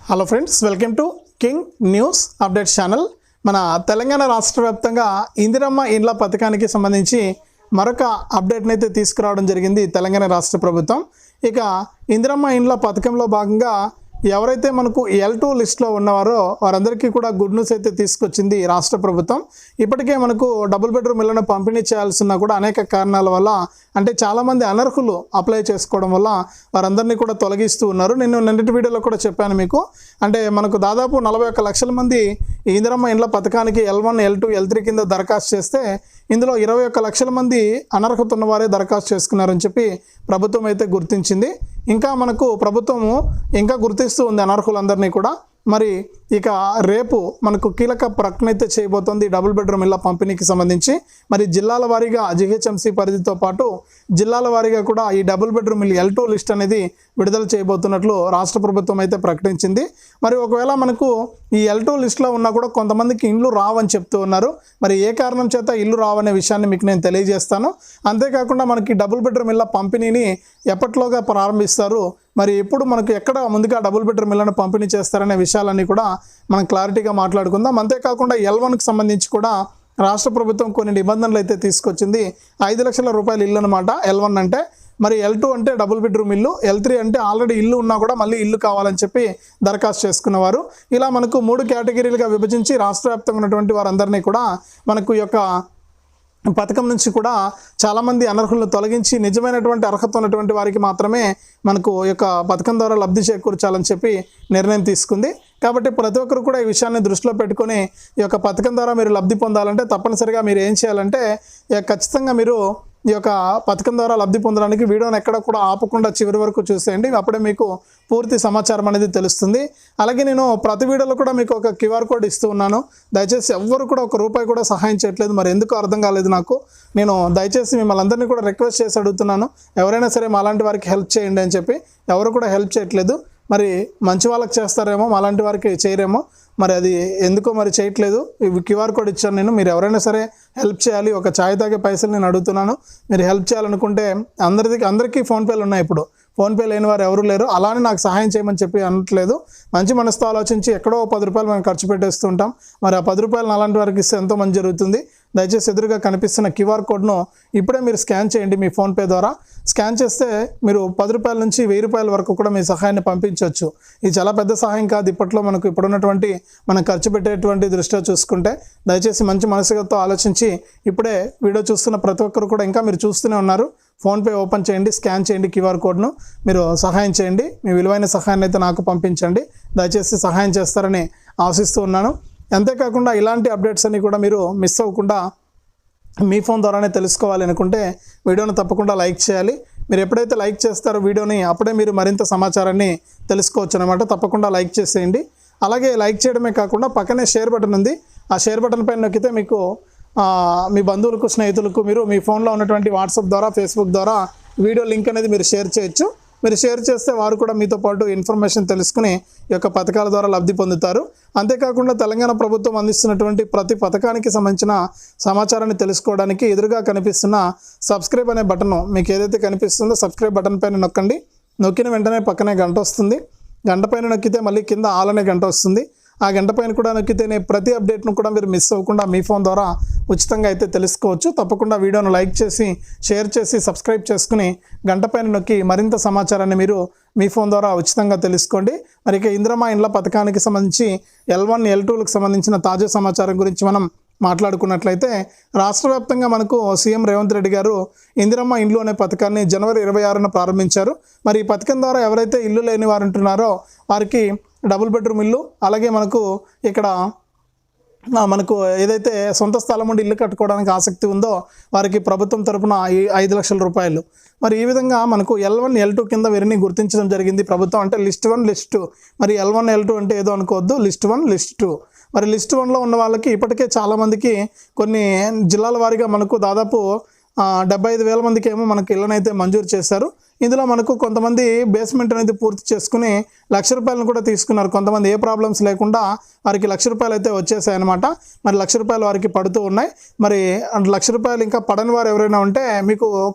Hello friends, welcome to king news updates channel. మన తెలంగాణ రాష్ట్ర వ్యాప్తంగా ఇందిరమ్మ ఇండ్ల పథకానికి సంబంధించి మరొక అప్డేట్ని అయితే తీసుకురావడం జరిగింది తెలంగాణ రాష్ట్ర ప్రభుత్వం. ఇక ఇందిరమ్మ ఇండ్ల పథకంలో భాగంగా ఎవరైతే మనకు L2 లిస్ట్లో ఉన్నవారో వారందరికీ కూడా గుడ్ న్యూస్ అయితే తీసుకొచ్చింది రాష్ట్ర ప్రభుత్వం. ఇప్పటికే మనకు డబుల్ బెడ్రూమ్ ఇళ్లను పంపిణీ చేయాల్సిన కూడా అనేక కారణాల వల్ల, అంటే చాలామంది అనర్హులు అప్లై చేసుకోవడం వల్ల వారందరినీ కూడా తొలగిస్తూ ఉన్నారు. నేను నిన్నటి వీడియోలో కూడా చెప్పాను మీకు. అంటే మనకు దాదాపు 41 లక్షల మంది ఇందిరమ్మ ఇండ్ల పథకానికి L1, L2, L3 కింద దరఖాస్తు చేస్తే ఇందులో 21 లక్షల మంది అనర్హత ఉన్నవారే దరఖాస్తు చేసుకున్నారని చెప్పి ప్రభుత్వం అయితే గుర్తించింది. ఇంకా మనకు ప్రభుత్వము ఇంకా గుర్తిస్తూ ఉంది అనర్హులందరినీ కూడా. మరి ఇక రేపు మనకు కీలక ప్రకటన అయితే చేయబోతోంది డబుల్ బెడ్రూమ్ ఇళ్ల పంపిణీకి సంబంధించి. మరి జిల్లాల వారీగా GHMC పరిధితో పాటు జిల్లాల వారీగా కూడా ఈ డబుల్ బెడ్రూమ్ ఇల్లు L2 లిస్ట్ అనేది విడుదల చేయబోతున్నట్లు రాష్ట్ర ప్రభుత్వం అయితే ప్రకటించింది. మరి ఒకవేళ మనకు ఈ L2 లిస్ట్లో ఉన్నా కూడా కొంతమందికి ఇండ్లు రావని చెప్తూ ఉన్నారు. మరి ఏ కారణం చేత ఇల్లు రావనే విషయాన్ని మీకు నేను తెలియజేస్తాను. అంతేకాకుండా మనకి డబుల్ బెడ్రూమ్ ఇళ్ల పంపిణీని ఎప్పట్లోగా ప్రారంభిస్తారు, మరి ఎప్పుడు మనకు ఎక్కడ ముందుగా డబుల్ బెడ్రూమ్ ఇళ్లను పంపిణీ చేస్తారనే విషయాలన్నీ కూడా మనం క్లారిటీగా మాట్లాడుకుందాం. అంతేకాకుండా L1కి సంబంధించి కూడా రాష్ట్ర ప్రభుత్వం కొన్ని నిబంధనలు అయితే తీసుకొచ్చింది. 5 లక్షల రూపాయల ఇల్లు అనమాట L1 అంటే. మరి L2 అంటే డబుల్ బెడ్రూమ్ ఇల్లు, L3 అంటే ఆల్రెడీ ఇల్లు ఉన్నా కూడా మళ్ళీ ఇల్లు కావాలని చెప్పి దరఖాస్తు చేసుకున్నవారు. ఇలా మనకు 3 కేటగిరీలుగా విభజించి రాష్ట్ర వ్యాప్తంగా ఉన్నటువంటి వారందరినీ కూడా మనకు ఈ యొక్క పథకం నుంచి కూడా చాలామంది అనర్హులను తొలగించి నిజమైనటువంటి అర్హత ఉన్నటువంటి వారికి మాత్రమే మనకు ఈ యొక్క పథకం ద్వారా లబ్ధి చేకూర్చాలని చెప్పి నిర్ణయం తీసుకుంది. కాబట్టి ప్రతి ఒక్కరు కూడా ఈ విషయాన్ని దృష్టిలో పెట్టుకొని ఈ యొక్క పథకం ద్వారా మీరు లబ్ధి పొందాలంటే తప్పనిసరిగా మీరు ఏం చేయాలంటే ఖచ్చితంగా మీరు ఈ యొక్క పథకం ద్వారా లబ్ధి పొందడానికి వీడియోని ఎక్కడ కూడా ఆపకుండా చివరి వరకు చూసేయండి. అప్పుడే మీకు పూర్తి సమాచారం అనేది తెలుస్తుంది. అలాగే నేను ప్రతి వీడియోలో కూడా మీకు ఒక QR కోడ్ ఇస్తూ ఉన్నాను. దయచేసి ఎవ్వరు కూడా ఒక రూపాయి కూడా సహాయం చేయట్లేదు. మరి ఎందుకు అర్థం కాలేదు నాకు. నేను దయచేసి మిమ్మల్ని అందరినీ కూడా రిక్వెస్ట్ చేసి అడుగుతున్నాను, ఎవరైనా సరే మాలాంటి వారికి హెల్ప్ చేయండి అని చెప్పి. ఎవరు కూడా హెల్ప్ చేయట్లేదు. మరి మంచి వాళ్ళకి చేస్తారేమో, మాలాంటి వారికి చేయరేమో, మరి అది ఎందుకో మరి చేయట్లేదు. QR కోడ్ ఇచ్చాను నేను. మీరు ఎవరైనా సరే హెల్ప్ చేయాలి. ఒక ఛాయ్ తాగే పైసలు నేను అడుగుతున్నాను. మీరు హెల్ప్ చేయాలనుకుంటే అందరికీ ఫోన్పేలు ఉన్నాయి. ఇప్పుడు ఫోన్పే లేని వారు ఎవరు లేరు. అలానే నాకు సహాయం చేయమని చెప్పి అనట్లేదు. మంచి మనసుతో ఆలోచించి ఎక్కడో 10 రూపాయలు మనం ఖర్చు పెట్టేస్తూ ఉంటాం. మరి ఆ 10 రూపాయలు అలాంటి వారికి ఇస్తే ఎంతో మంచి జరుగుతుంది. దయచేసి ఎదురుగా కనిపిస్తున్న QR కోడ్ను ఇప్పుడే మీరు స్కాన్ చేయండి. మీ ఫోన్పే ద్వారా స్కాన్ చేస్తే మీరు 10 రూపాయల నుంచి 1000 రూపాయల వరకు కూడా మీ సహాయాన్ని పంపించవచ్చు. ఇది చాలా పెద్ద సహాయం కాదు ఇప్పట్లో మనకు. ఇప్పుడున్నటువంటి మనం ఖర్చు పెట్టేటువంటి దృష్టిలో చూసుకుంటే దయచేసి మంచి మనసుతో ఆలోచించి ఇప్పుడే వీడియో చూస్తున్న ప్రతి ఒక్కరు కూడా, ఇంకా మీరు చూస్తూనే ఉన్నారు, ఫోన్పే ఓపెన్ చేయండి, స్కాన్ చేయండి QR కోడ్ను. మీరు సహాయం చేయండి. మీ విలువైన సహాయాన్ని అయితే నాకు పంపించండి. దయచేసి సహాయం చేస్తారని ఆశిస్తూ ఉన్నాను. అంతేకాకుండా ఇలాంటి అప్డేట్స్ అన్ని కూడా మీరు మిస్ అవ్వకుండా మీ ఫోన్ ద్వారానే తెలుసుకోవాలి అనుకుంటే వీడియోను తప్పకుండా లైక్ చేయాలి. మీరు ఎప్పుడైతే లైక్ చేస్తారో వీడియోని, అప్పుడే మీరు మరింత సమాచారాన్ని తెలుసుకోవచ్చు అనమాట. తప్పకుండా లైక్ చేసేయండి. అలాగే లైక్ చేయడమే కాకుండా పక్కనే షేర్ బటన్ ఉంది. ఆ షేర్ బటన్ పైన నొక్కితే మీకు మీ బంధువులకు, స్నేహితులకు మీరు మీ ఫోన్లో ఉన్నటువంటి వాట్సాప్ ద్వారా, ఫేస్బుక్ ద్వారా వీడియో లింక్ అనేది మీరు షేర్ చేయొచ్చు. మీరు షేర్ చేస్తే వారు కూడా మీతో పాటు ఇన్ఫర్మేషన్ తెలుసుకుని ఈ యొక్క పథకాల ద్వారా లబ్ధి పొందుతారు. అంతేకాకుండా తెలంగాణ ప్రభుత్వం అందిస్తున్నటువంటి ప్రతి పథకానికి సంబంధించిన సమాచారాన్ని తెలుసుకోవడానికి ఎదురుగా కనిపిస్తున్న సబ్స్క్రైబ్ అనే బటన్ మీకు ఏదైతే కనిపిస్తుందో సబ్స్క్రైబ్ బటన్ పైన నొక్కండి. నొక్కిన వెంటనే పక్కనే గంట వస్తుంది. గంట పైన నొక్కితే మళ్ళీ కింద ఆల్ అనే గంట వస్తుంది. ఆ గంట పైన కూడా నొక్కితేనే ప్రతి అప్డేట్ను కూడా మీరు మిస్ అవ్వకుండా మీ ఫోన్ ద్వారా ఉచితంగా అయితే తెలుసుకోవచ్చు. తప్పకుండా వీడియోను లైక్ చేసి, షేర్ చేసి, సబ్స్క్రైబ్ చేసుకుని గంట పైన నొక్కి మరింత సమాచారాన్ని మీరు మీ ఫోన్ ద్వారా ఉచితంగా తెలుసుకోండి. మరి ఇక ఇందిరమ్మ ఇండ్ల పథకానికి సంబంధించి L1, L2లకు సంబంధించిన తాజా సమాచారం గురించి మనం మాట్లాడుకున్నట్లయితే రాష్ట్ర వ్యాప్తంగా మనకు సీఎం రేవంత్ రెడ్డి గారు ఇందిరమ్మ ఇండ్లు అనే పథకాన్ని జనవరి 26న ప్రారంభించారు. మరి ఈ పథకం ద్వారా ఎవరైతే ఇల్లు లేని వారు ఉంటున్నారో వారికి డబుల్ బెడ్రూమ్ ఇల్లు, అలాగే మనకు ఇక్కడ మనకు ఏదైతే సొంత స్థలం ఉండి ఇల్లు కట్టుకోవడానికి ఆసక్తి ఉందో వారికి ప్రభుత్వం తరపున 5 లక్షల రూపాయలు. మరి ఈ విధంగా మనకు L1, L2 కింద వీరిని గుర్తించడం జరిగింది ప్రభుత్వం. అంటే లిస్ట్ 1, లిస్ట్ 2. మరి L1, L2 అంటే ఏదో అనుకోవద్దు, లిస్ట్ 1, లిస్ట్ 2. మరి లిస్ట్ 1లో ఉన్న వాళ్ళకి ఇప్పటికే చాలామందికి కొన్ని జిల్లాల వారీగా మనకు దాదాపు 75,000 మందికి ఏమో మనకు ఇళ్ళనైతే మంజూరు చేశారు. ఇందులో మనకు కొంతమంది బేస్మెంట్ అనేది పూర్తి చేసుకుని ₹1,00,000 కూడా తీసుకున్నారు. కొంతమంది ఏ ప్రాబ్లమ్స్ లేకుండా వారికి ₹1,00,000 అయితే వచ్చేసాయన్నమాట. మరి ₹1,00,000 వారికి పడుతూ ఉన్నాయి. మరి ₹1,00,000 ఇంకా పడని వారు ఎవరైనా ఉంటే మీకు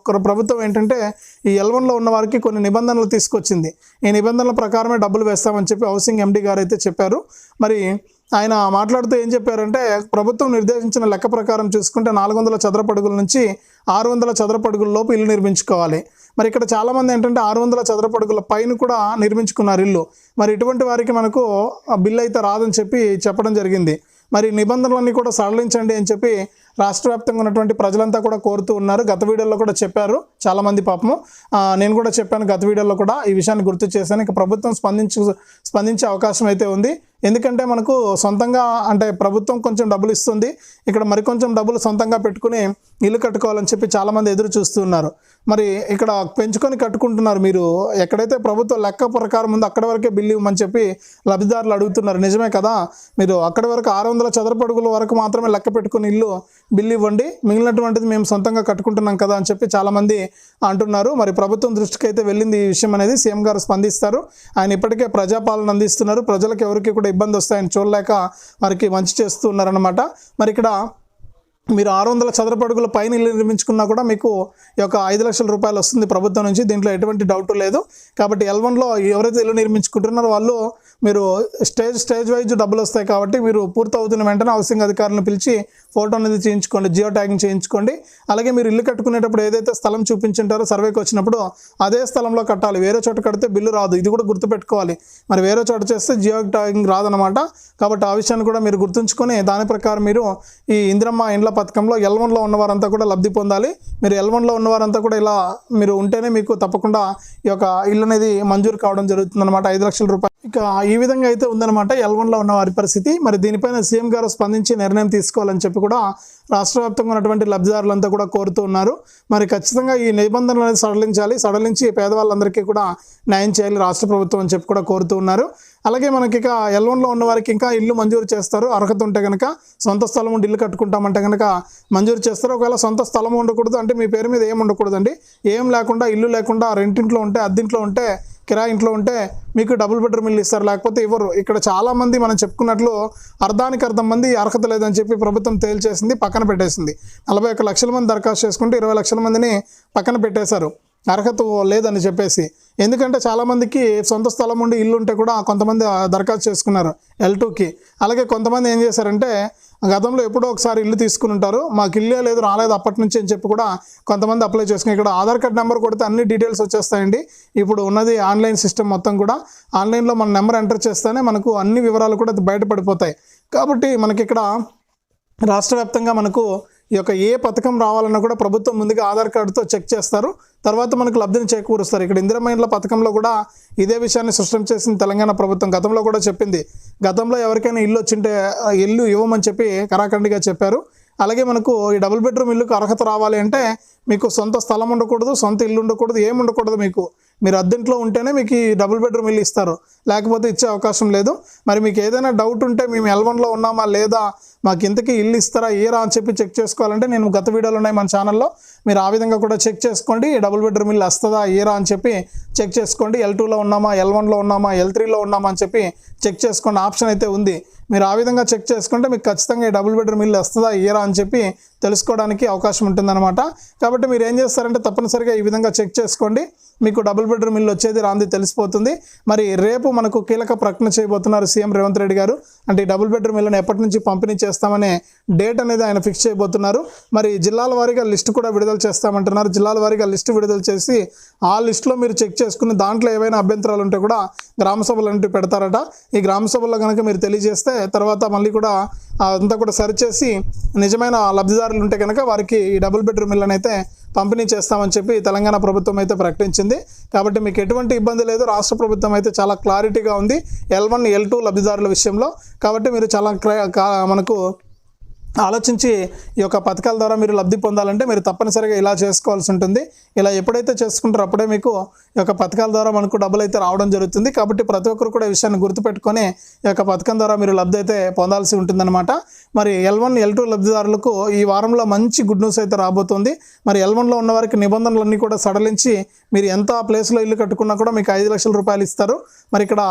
ప్రభుత్వం ఏంటంటే ఈ L1లో ఉన్న వారికి కొన్ని నిబంధనలు తీసుకొచ్చింది. ఈ నిబంధనల ప్రకారమే డబ్బులు వేస్తామని చెప్పి హౌసింగ్ ఎండి గారు అయితే చెప్పారు. మరి ఆయన మాట్లాడుతూ ఏం చెప్పారంటే ప్రభుత్వం నిర్దేశించిన లెక్క ప్రకారం చూసుకుంటే 400 చదరపు అడుగుల నుంచి 600 చదరపు అడుగుల లోపు ఇల్లు నిర్మించుకోవాలి. మరి ఇక్కడ చాలామంది ఏంటంటే 600 చదరపు అడుగుల పైన కూడా నిర్మించుకున్నారు ఇల్లు. మరి ఇటువంటి వారికి మనకు బిల్లు అయితే రాదని చెప్పడం జరిగింది. మరి నిబంధనలన్నీ కూడా సడలించండి అని చెప్పి రాష్ట్ర వ్యాప్తంగా ఉన్నటువంటి ప్రజలంతా కూడా కోరుతూ ఉన్నారు. గత వీడియోలో కూడా చెప్పారు చాలామంది పాపము. నేను కూడా చెప్పాను గత వీడియోలో కూడా ఈ విషయాన్ని గుర్తు చేశాను. ఇక ప్రభుత్వం స్పందించే అవకాశం అయితే ఉంది. ఎందుకంటే మనకు సొంతంగా అంటే ప్రభుత్వం కొంచెం డబ్బులు ఇస్తుంది, ఇక్కడ మరికొంచెం డబ్బులు సొంతంగా పెట్టుకుని ఇల్లు కట్టుకోవాలని చెప్పి చాలామంది ఎదురు చూస్తున్నారు. మరి ఇక్కడ పెంచుకొని కట్టుకుంటున్నారు. మీరు ఎక్కడైతే ప్రభుత్వం లెక్క ప్రకారం ఉందో అక్కడి వరకే బిల్లు ఇవ్వమని చెప్పి లబ్ధిదారులు అడుగుతున్నారు. నిజమే కదా, మీరు అక్కడి వరకు 600 చదరపు అడుగుల వరకు మాత్రమే లెక్క పెట్టుకుని ఇల్లు బిల్లు ఇవ్వండి, మిగిలినటువంటిది మేము సొంతంగా కట్టుకుంటున్నాం కదా అని చెప్పి చాలామంది అంటున్నారు. మరి ప్రభుత్వం దృష్టికి అయితే వెళ్ళింది ఈ విషయం అనేది. సీఎం గారు స్పందిస్తారు. ఆయన ఇప్పటికే ప్రజాపాలన అందిస్తున్నారు. ప్రజలకు ఎవరికి కూడా ఇబ్బంది వస్తాయని చూడలేక వారికి మంచి చేస్తూ ఉన్నారన్నమాట. మరి ఇక్కడ మీరు 600 చదరపు అడుగుల పైన ఇల్లు నిర్మించుకున్నా కూడా మీకు ఈ యొక్క ₹5,00,000 వస్తుంది ప్రభుత్వం నుంచి. దీంట్లో ఎటువంటి డౌట్ లేదు. కాబట్టి L1లో ఎవరైతే ఇల్లు నిర్మించుకుంటున్నారో వాళ్ళు మీరు స్టేజ్ వైజ్ డబ్బులు వస్తాయి. కాబట్టి మీరు పూర్తవుతున్న వెంటనే హౌసింగ్ అధికారులను పిలిచి ఫోటో అనేది చేయించుకోండి, జియో ట్యాగింగ్ చేయించుకోండి. అలాగే మీరు ఇల్లు కట్టుకునేటప్పుడు ఏదైతే స్థలం చూపించుంటారో సర్వేకి వచ్చినప్పుడు అదే స్థలంలో కట్టాలి. వేరే చోట కడితే బిల్లు రాదు, ఇది కూడా గుర్తుపెట్టుకోవాలి. మరి వేరే చోట చేస్తే జియో ట్యాగింగ్ రాదనమాట. కాబట్టి ఆ విషయాన్ని కూడా మీరు గుర్తుంచుకొని దాని ప్రకారం మీరు ఈ ఇందిరమ్మ ఇండ్ల పథకంలో L1లో ఉన్నవారంతా కూడా లబ్ధి పొందాలి. మీరు L1లో ఉన్నవారంతా కూడా ఇలా మీరు ఉంటేనే మీకు తప్పకుండా ఈ యొక్క ఇల్లు అనేది మంజూరు కావడం జరుగుతుందన్నమాట. ₹5,00,000. ఇక ఈ విధంగా అయితే ఉందన్నమాట L1లో ఉన్న వారి పరిస్థితి. మరి దీనిపైన సీఎం గారు స్పందించి నిర్ణయం తీసుకోవాలని చెప్పి కూడా రాష్ట్ర వ్యాప్తంగా ఉన్నటువంటి లబ్ధిదారులంతా కూడా కోరుతూ ఉన్నారు. మరి ఖచ్చితంగా ఈ నిబంధనలు అనేది సడలించి పేదవాళ్ళందరికీ కూడా న్యాయం చేయాలి రాష్ట్ర ప్రభుత్వం అని చెప్పి కూడా కోరుతూ ఉన్నారు. అలాగే మనకి ఇక L1లో ఉన్న వారికి ఇంకా ఇల్లు మంజూరు చేస్తారు. అర్హత ఉంటే కనుక సొంత స్థలం ఉండి ఇల్లు కట్టుకుంటామంటే కనుక మంజూరు చేస్తారు. ఒకవేళ సొంత స్థలం ఉండకూడదు అంటే మీ పేరు మీద ఏం ఉండకూడదండి, ఏం లేకుండా ఇల్లు లేకుండా రెంటింట్లో ఉంటే, అద్దెంట్లో ఉంటే, కిరాయి ఇంట్లో ఉంటే మీకు డబుల్ బెడ్రూమ్ ఇల్లు ఇస్తారు, లేకపోతే ఇవ్వరు. ఇక్కడ చాలామంది మనం చెప్పుకున్నట్లు అర్ధానికి అర్ధం మంది అర్హత లేదని చెప్పి ప్రభుత్వం తేల్చేసింది, పక్కన పెట్టేసింది. 41 లక్షల మంది దరఖాస్తు చేసుకుంటే 20 లక్షల మందిని పక్కన పెట్టేశారు అర్హత లేదని చెప్పేసి. ఎందుకంటే చాలామందికి సొంత స్థలం ఉండి ఇల్లు ఉంటే కూడా కొంతమంది దరఖాస్తు చేసుకున్నారు L2కి. అలాగే కొంతమంది ఏం చేశారంటే గతంలో ఎప్పుడో ఒకసారి ఇల్లు తీసుకుని ఉంటారు, మాకు ఇల్లే లేదు రాలేదు అప్పటి నుంచి అని చెప్పి కూడా కొంతమంది అప్లై చేసుకుని. ఇక్కడ ఆధార్ కార్డ్ నెంబర్ కొడితే అన్ని డీటెయిల్స్ వచ్చేస్తాయండి. ఇప్పుడు ఉన్నది ఆన్లైన్ సిస్టమ్ మొత్తం కూడా. ఆన్లైన్లో మన నెంబర్ ఎంటర్ చేస్తేనే మనకు అన్ని వివరాలు కూడా బయటపడిపోతాయి. కాబట్టి మనకి ఇక్కడ రాష్ట్ర వ్యాప్తంగా మనకు ఈ యొక్క ఏ పథకం రావాలన్నా కూడా ప్రభుత్వం ముందుగా ఆధార్ కార్డుతో చెక్ చేస్తారు, తర్వాత మనకు లబ్ధిని చేకూరుస్తారు. ఇక్కడ ఇందిరమ్మ ఇండ్ల పథకంలో కూడా ఇదే విషయాన్ని స్పష్టం చేసింది తెలంగాణ ప్రభుత్వం. గతంలో కూడా చెప్పింది, గతంలో ఎవరికైనా ఇల్లు వచ్చింటే ఇల్లు ఇవ్వమని చెప్పి కరాఖండిగా చెప్పారు. అలాగే మనకు ఈ డబుల్ బెడ్రూమ్ ఇల్లుకు అర్హత రావాలి అంటే మీకు సొంత స్థలం ఉండకూడదు, సొంత ఇల్లు ఉండకూడదు, ఏమి ఉండకూడదు. మీరు అద్దెంట్లో ఉంటేనే మీకు ఈ డబుల్ బెడ్రూమ్ ఇల్లు ఇస్తారు, లేకపోతే ఇచ్చే అవకాశం లేదు. మరి మీకు ఏదైనా డౌట్ ఉంటే మేము L1లో ఉన్నామా లేదా, మాకు ఇంతకీ ఇల్లు ఇస్తారా ఏరా అని చెప్పి చెక్ చేసుకోవాలంటే నేను గత వీడియోలు ఉన్నాయి మన ఛానల్లో, మీరు ఆ విధంగా కూడా చెక్ చేసుకోండి. డబుల్ బెడ్రూమ్ ఇల్లు వస్తుందా ఏరా అని చెప్పి చెక్ చేసుకోండి. L2లో ఉన్నామా, L1లో ఉన్నామా, L3లో ఉన్నామా అని చెప్పి చెక్ చేసుకోండి. ఆప్షన్ అయితే ఉంది. మీరు ఆ విధంగా చెక్ చేసుకుంటే మీకు ఖచ్చితంగా ఈ డబుల్ బెడ్రూమ్ ఇల్లు వస్తుందా ఏరా అని చెప్పి తెలుసుకోవడానికి అవకాశం ఉంటుందన్నమాట. కాబట్టి మీరు ఏం చేస్తారంటే తప్పనిసరిగా ఈ విధంగా చెక్ చేసుకోండి, మీకు డబుల్ బెడ్రూమ్ ఇల్లు వచ్చేది రాంది తెలిసిపోతుంది. మరి రేపు మనకు కీలక ప్రకటన చేయబోతున్నారు సీఎం రేవంత్ రెడ్డి గారు. అంటే ఈ డబుల్ బెడ్రూమ్ ఇల్లును ఎప్పటి నుంచి పంపిణీ చేస్తామనే డేట్ అనేది ఆయన ఫిక్స్ చేయబోతున్నారు. మరి జిల్లాల వారీగా లిస్టు కూడా విడుదల చేస్తామంటున్నారు. జిల్లాల వారీగా లిస్టు విడుదల చేసి ఆ లిస్టులో మీరు చెక్ చేసుకుని దాంట్లో ఏవైనా అభ్యంతరాలు ఉంటే కూడా గ్రామ సభలు అంటూ పెడతారట. ఈ గ్రామ సభల్లో కనుక మీరు తెలియజేస్తే తర్వాత మళ్ళీ కూడా అంతా కూడా సరిచేసి నిజమైన లబ్ధిదారులు ఉంటే కనుక వారికి ఈ డబుల్ బెడ్రూమ్ ఇల్లును అయితే పంపిణీ చేస్తామని చెప్పి తెలంగాణ ప్రభుత్వం అయితే ప్రకటించింది. కాబట్టి మీకు ఎటువంటి ఇబ్బంది లేదు. రాష్ట్ర ప్రభుత్వం అయితే చాలా క్లారిటీగా ఉంది L1, L2 లబ్ధిదారుల విషయంలో. కాబట్టి మీరు చాలా మనకు ఆలోచించి ఈ యొక్క పథకాల ద్వారా మీరు లబ్ధి పొందాలంటే మీరు తప్పనిసరిగా ఇలా చేసుకోవాల్సి ఉంటుంది. ఇలా ఎప్పుడైతే చేసుకుంటారో అప్పుడే మీకు ఈ యొక్క పథకాల ద్వారా మనకు డబ్బులు అయితే రావడం జరుగుతుంది. కాబట్టి ప్రతి ఒక్కరు కూడా ఈ విషయాన్ని గుర్తుపెట్టుకొని ఈ యొక్క పథకం ద్వారా మీరు లబ్ధి అయితే పొందాల్సి ఉంటుందన్నమాట. మరి L1, L2 లబ్ధిదారులకు ఈ వారంలో మంచి గుడ్ న్యూస్ అయితే రాబోతుంది. మరి L1లో ఉన్న వారికి నిబంధనలన్నీ కూడా సడలించి మీరు ఎంత ప్లేస్లో ఇల్లు కట్టుకున్నా కూడా మీకు 5 లక్షల రూపాయలు ఇస్తారు. మరి ఇక్కడ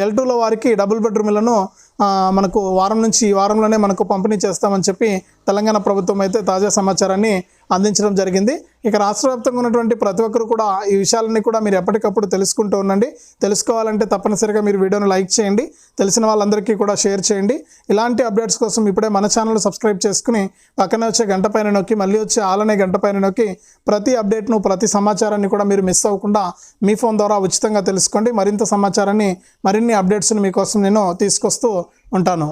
L2లో వారికి డబుల్ బెడ్రూమ్ ఇళ్లను మనకు వారం నుంచి ఈ వారంలోనే మనకు పంపిణీ చేస్తామని చెప్పి తెలంగాణ ప్రభుత్వం అయితే తాజా సమాచారాన్ని అందించడం జరిగింది. ఇక రాష్ట్ర వ్యాప్తంగా ఉన్నటువంటి ప్రతి ఒక్కరు కూడా ఈ విషయాలన్నీ కూడా మీరు ఎప్పటికప్పుడు తెలుసుకుంటూ ఉండండి. తెలుసుకోవాలంటే తప్పనిసరిగా మీరు వీడియోను లైక్ చేయండి, తెలిసిన వాళ్ళందరికీ కూడా షేర్ చేయండి. ఇలాంటి అప్డేట్స్ కోసం ఇప్పుడే మన ఛానల్ సబ్స్క్రైబ్ చేసుకుని పక్కనే వచ్చే గంట పైన నొక్కి మళ్ళీ వచ్చే ఆలనే గంట పైన నొక్కి ప్రతి అప్డేట్ను ప్రతి సమాచారాన్ని కూడా మీరు మిస్ అవ్వకుండా మీ ఫోన్ ద్వారా ఉచితంగా తెలుసుకోండి. మరింత సమాచారాన్ని మరిన్ని అప్డేట్స్ని మీకోసం నేను తీసుకొస్తూ ఉంటాను.